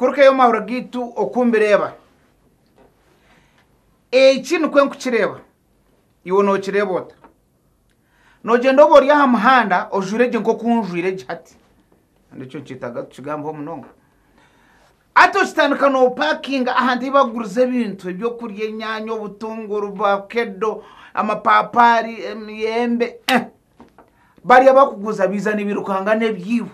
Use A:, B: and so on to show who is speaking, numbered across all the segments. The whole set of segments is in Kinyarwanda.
A: kuruka yo mahura gitu Okumbireeeba ikintu kwen kukireba iwo no kirebota no gendo bori ya muhanda ojureje nko kunjwire gihati ndicho kitaga tukigambo munonga ato kitandika no parking ahandi bagurize ibintu byo kurya nyanyo butunguru bakedo amapapari emiyembe bari abakuguza bizana ibirukanga nebyibo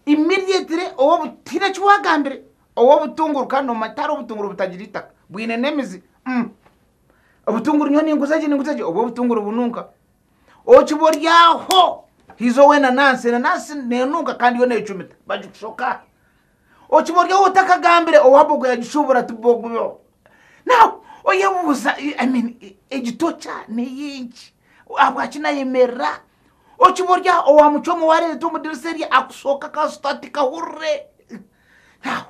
A: immediately owo butina kiwagambire owo butunguru kano mataro butunguru butagirita bwine nemizi obutunguru nyoni nguzaje obo butunguru bununka okiboryaho hizo wena nanse nenunka kandi yo necumita bajukushoka okiboryaho utakagambire owabogo yagishobora tubogo now oyebuza I mean egitocha niyinki abwakina yemera okiborya owamuchomo ware tumudiriseri akusoka ka statika hurre now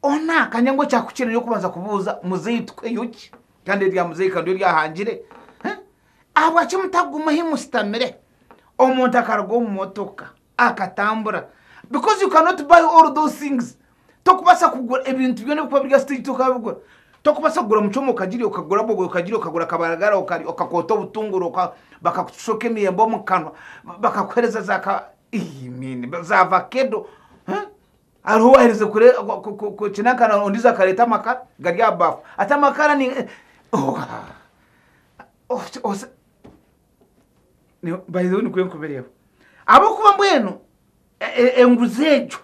A: ona kanyango cyakukira yo kubanza kubuza muzeyitwe yuki kandi rya muzeyi kandi rya hangire abwaki mutaguma himustamire omuntu akargo mu motoka akatambura because you cannot buy all those things tokubasa kugura ebintu byone kuba bya stage tukabugura tokubasa kugura muchomo kagiri ukagura bogo ukagiri ukagura kabaragara ukakota ubutunguru bakakushoke miyembo mu kanwa bakakwereza zaka imini za vakedo aruwa herize kure ku kinakana ondiza kareta makara garya bafu atamakara ni ni bayizo ni kwen kubereho abo kuba mbweno enguzejo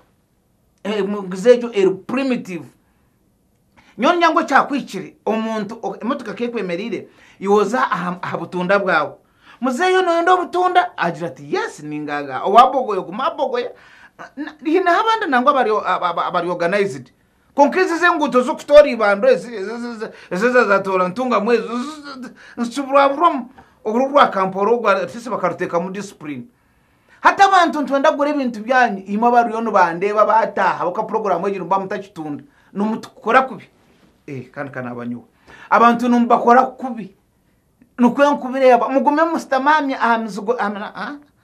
A: primitive nyon nyango cyakwikiri omuntu emotuka kekwemerire yoza ahabutunda bwawe muzeyo no ndo butunda agira ati yes ningaga owabogoye kumabogoye hina habanda nango abari organized konkizi zenguto zo kutori bando ezeza zatora ntunga mwezi nsubura ururwa kamporo gwa sisi bakaruteka mu discipline hata abantu ntwenda gure ibintu byanyu ima bari yono bandeba bataha baka program ejo mba mutakitunda numutukora kubi kandi abanyu abantu numbakora kubi nukwen Okumbireeeba mugume mustamamya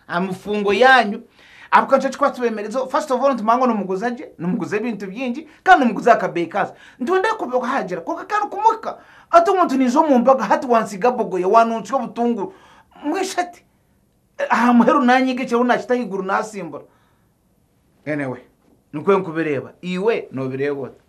A: amufungo yanyu abukacho kwatubemerezo first of all ntumango numuguze ibintu byingi kandi numuguze akabekaza ntonda kubyo hagera ko kandi kumuka ati umuntu nizo mumbaga hati wansiga bogoye wanuntswe butunguru mwishati muheru nanyige cyo nakitahiguru nasimbura anyway nukwen Okumbireeeba iwe no birebota